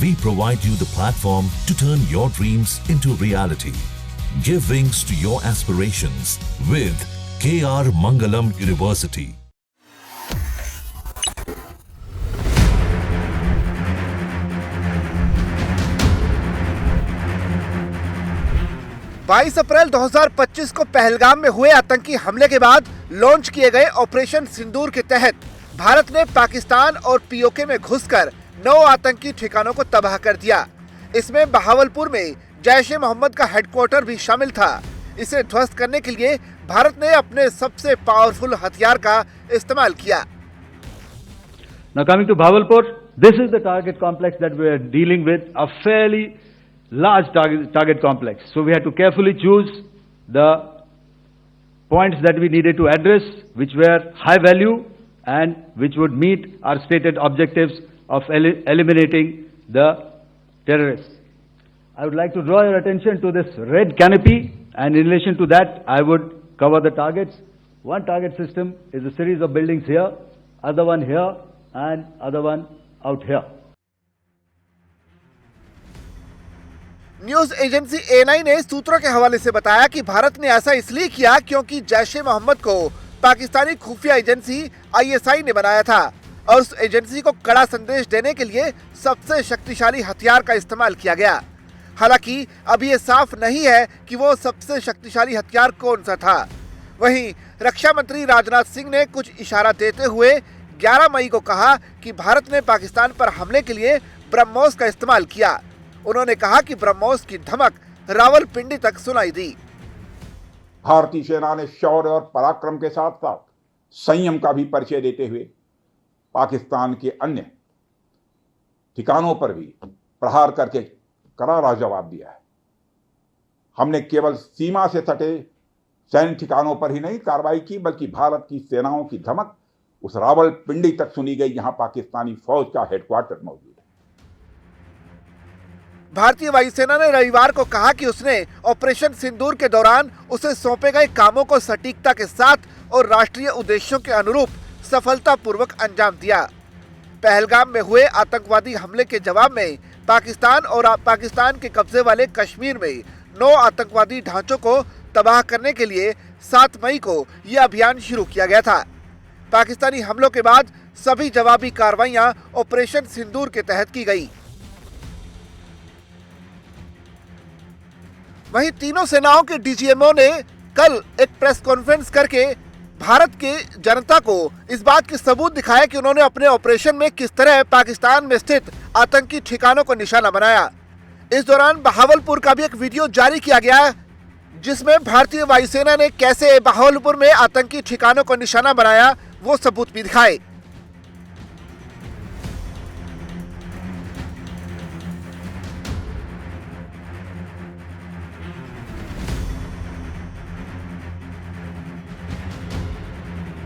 we provide you the platform to turn your dreams into reality. Give wings to your aspirations with KR Mangalam University. बाईस अप्रैल 2025 को पहलगाम में हुए आतंकी हमले के बाद लॉन्च किए गए ऑपरेशन सिंदूर के तहत भारत ने पाकिस्तान और पीओके में घुसकर 9 आतंकी ठिकानों को तबाह कर दिया। इसमें बहावलपुर में जैश ए मोहम्मद का हेडक्वार्टर भी शामिल था। इसे ध्वस्त करने के लिए भारत ने अपने सबसे पावरफुल हथियार का इस्तेमाल किया। Now coming to Bhavalpur, this is the target complex that we are dealing with, a fairly large target complex. So we had to carefully choose the points that we needed to address, which were high value and which would meet our stated objectives of eliminating the terrorists. I would like to draw your attention to this red canopy, and in relation to that, I would cover the targets. One target system is a series of buildings here, other one here, and other one out here. News agency A9 ने सूत्रों के हवाले से बताया कि भारत ने ऐसा इसलिए किया क्योंकि जैश ए मोहम्मद को पाकिस्तानी खुफिया एजेंसी ISI ने बनाया था और उस एजेंसी को कड़ा संदेश देने के लिए सबसे शक्तिशाली हथियार का इस्तेमाल किया गया। हालांकि अभी ये साफ नहीं है कि वो सबसे शक्तिशाली हथियार कौन सा था। वहीं रक्षा मंत्री राजनाथ सिंह ने कुछ इशारा देते हुए 11 मई को कहा कि भारत ने पाकिस्तान पर हमले के लिए ब्रह्मोस का इस्तेमाल किया। उन्होंने कहा कि ब्रह्मोस की धमक रावलपिंडी तक सुनाई दी। भारतीय सेना ने शौर्य और पराक्रम के साथ साथ संयम का भी परिचय देते हुए पाकिस्तान के अन्य ठिकानों पर भी प्रहार करके करारा जवाब दिया है। हमने केवल सीमा से सटे सैन्य ठिकानों पर ही नहीं कार्रवाई की, बल्कि भारत की सेनाओं की धमक उस रावलपिंडी तक सुनी गई, जहां पाकिस्तानी फौज का हेडक्वार्टर मौजूद है। भारतीय वायुसेना ने रविवार को कहा कि उसने ऑपरेशन सिंदूर के दौरान उसे सौंपे गए कामों को सटीकता के साथ और राष्ट्रीय उद्देश्यों के अनुरूप सफलतापूर्वक अंजाम दिया। पहलगाम में हुए आतंकवादी हमले के जवाब में पाकिस्तान और पाकिस्तान के कब्जे वाले कश्मीर में 9 आतंकवादी ढांचों को तबाह करने के लिए 7 मई को यह अभियान शुरू किया गया था। पाकिस्तानी हमलों के बाद सभी जवाबी कार्रवाइयां ऑपरेशन सिंदूर के तहत की गई। वहीं तीनों सेनाओं के डीजीएमओ ने कल एक प्रेस कॉन्फ्रेंस करके भारत के जनता को इस बात के सबूत दिखाया कि उन्होंने अपने ऑपरेशन में किस तरह पाकिस्तान में स्थित आतंकी ठिकानों को निशाना बनाया। इस दौरान बहावलपुर का भी एक वीडियो जारी किया गया जिसमें भारतीय वायुसेना ने कैसे बहावलपुर में आतंकी ठिकानों को निशाना बनाया वो सबूत भी दिखाए।